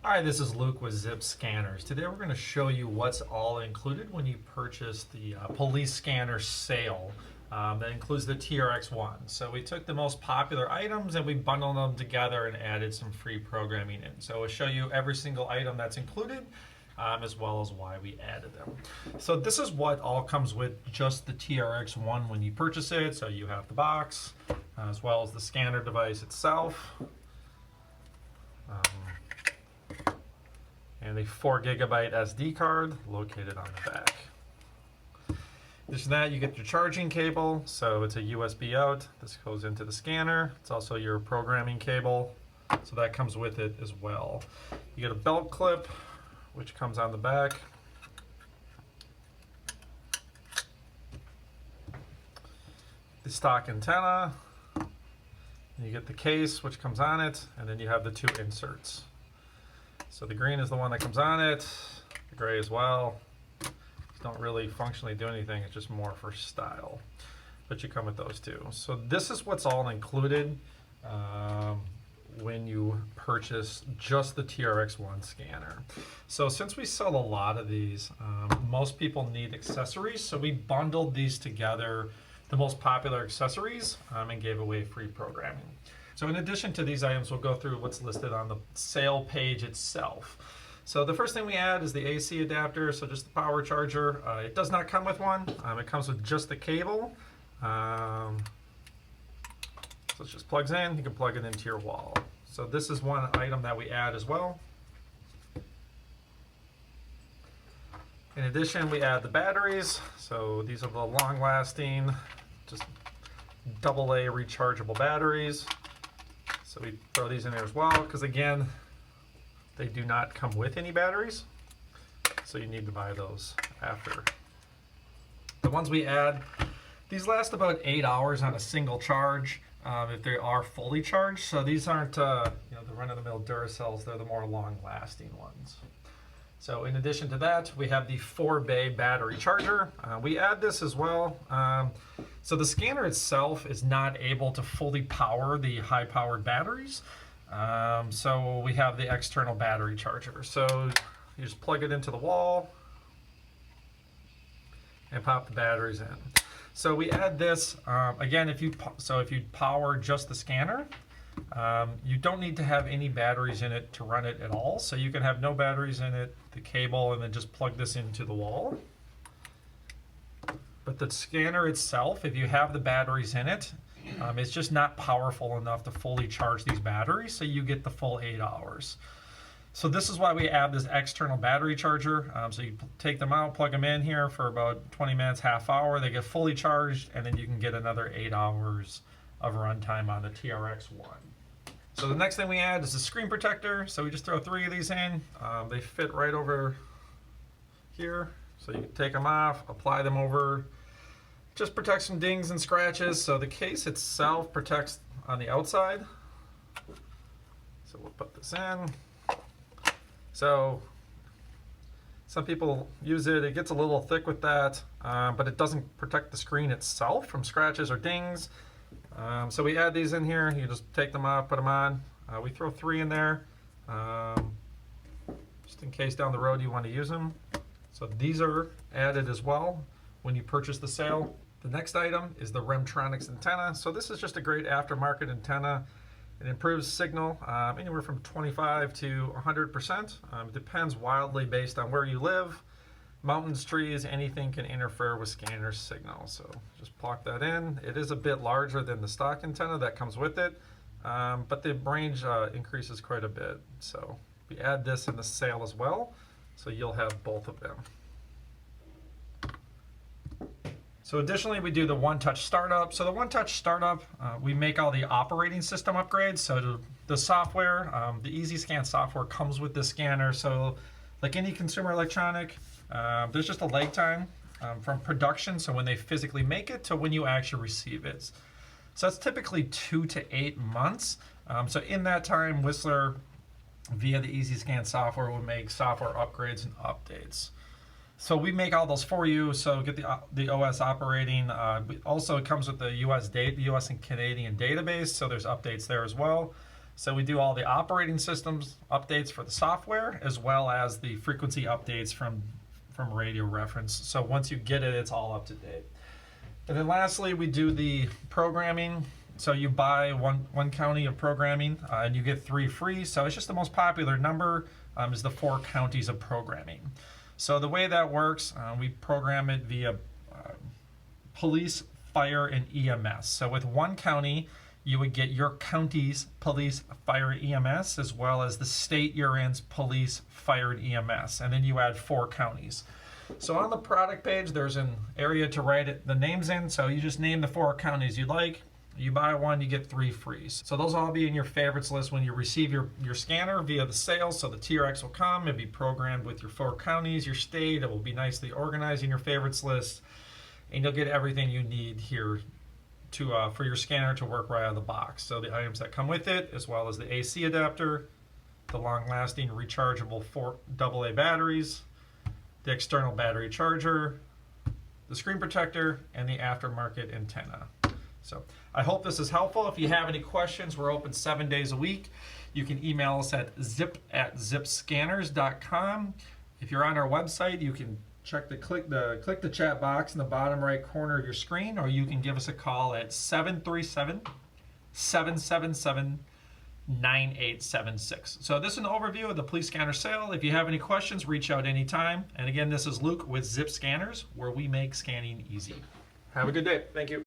Hi, this is Luke with Zip Scanners. Today we're going to show you what's all included when you purchase the police scanner sale. That includes the TRX-1. So we took the most popular items and we bundled them together and added some free programming in. So we'll show you every single item that's included, as well as why we added them. So this is what all comes with just the TRX-1 when you purchase it. So you have the box, as well as the scanner device itself. And a 4 gigabyte SD card located on the back. In addition to that, you get your charging cable, so it's a USB out. This goes into the scanner. It's also your programming cable, so that comes with it as well. You get a belt clip, which comes on the back. The stock antenna. And you get the case, which comes on it, and then you have the two inserts. So the green is the one that comes on it, the gray as well. These don't really functionally do anything, it's just more for style. But you come with those two. So this is what's all included when you purchase just the TRX-1 scanner. So since we sell a lot of these, most people need accessories, so we bundled these together, the most popular accessories, and gave away free programming. So in addition to these items, we'll go through what's listed on the sale page itself. So the first thing we add is the AC adapter, so just the power charger. It does not come with one. It comes with just the cable. So it just plugs in. You can plug it into your wall. So this is one item that we add as well. In addition, we add the batteries. So these are the long-lasting, just AA rechargeable batteries. So we throw these in there as well, because again, they do not come with any batteries. So you need to buy those after. The ones we add, these last about 8 hours on a single charge, if they are fully charged. So these aren't the run-of-the-mill duracells, they're the more long-lasting ones. So in addition to that, we have the 4-bay battery charger. We add this as well. So the scanner itself is not able to fully power the high-powered batteries. So we have the external battery charger. So you just plug it into the wall and pop the batteries in. So we add this, again, if you power just the scanner, you don't need to have any batteries in it to run it at all. So you can have no batteries in it, the cable, and then just plug this into the wall. But the scanner itself, if you have the batteries in it, it's just not powerful enough to fully charge these batteries, so you get the full 8 hours. So this is why we add this external battery charger. So you take them out, plug them in here for about 20 minutes, half hour, they get fully charged, and then you can get another 8 hours of runtime on the TRX-1. So the next thing we add is the screen protector. So we just throw 3 of these in. They fit right over here. So you can take them off, apply them over. Just protects from dings and scratches. So the case itself protects on the outside. So we'll put this in. So some people use it. It gets a little thick with that, but it doesn't protect the screen itself from scratches or dings. So we add these in here. You just take them off, put them on. We throw 3 in there, just in case down the road you want to use them. So these are added as well when you purchase the sale. The next item is the Remtronix Antenna. So this is just a great aftermarket antenna. It improves signal anywhere from 25 to 100%. It depends wildly based on where you live. Mountains, trees, anything can interfere with scanner signal. So just plug that in. It is a bit larger than the stock antenna that comes with it, but the range increases quite a bit. So we add this in the sale as well, so you'll have both of them. So additionally, we do the one-touch startup. So the one-touch startup, we make all the operating system upgrades. So the software, the ezscan software comes with the scanner. So like any consumer electronic, there's just a lag time from production, so when they physically make it, to when you actually receive it. So it's typically 2 to 8 months. So in that time, Whistler, via the ezscan software, will make software upgrades and updates. So we make all those for you. So get the OS operating. Also, it comes with the US and Canadian database, so there's updates there as well. So we do all the operating systems updates for the software, as well as the frequency updates from radio reference. So once you get it, it's all up to date. And then lastly, we do the programming. So you buy one county of programming and you get 3 free. So it's just the most popular number is the 4 counties of programming. So the way that works, we program it via police, fire, and EMS. So with 1 county, you would get your county's police, fire, EMS, as well as the state you're in's police, fire, and EMS. And then you add 4 counties. So on the product page, there's an area to write the names in. So you just name the 4 counties you like. You buy 1, you get 3 free. So those will all be in your favorites list when you receive your scanner via the sales. So the TRX will come, it'll be programmed with your 4 counties, your state. It will be nicely organized in your favorites list. And you'll get everything you need here for your scanner to work right out of the box. So the items that come with it, as well as the AC adapter, the long-lasting rechargeable AA batteries, the external battery charger, the screen protector, and the aftermarket antenna. So I hope this is helpful. If you have any questions, we're open 7 days a week. You can email us at zip@zipscanners.com. If you're on our website, you can click the chat box in the bottom right corner of your screen, or you can give us a call at 737-777-9876. So this is an overview of the police scanner sale. If you have any questions, reach out anytime. And again, this is Luke with Zip Scanners, where we make scanning easy. Have a good day. Thank you.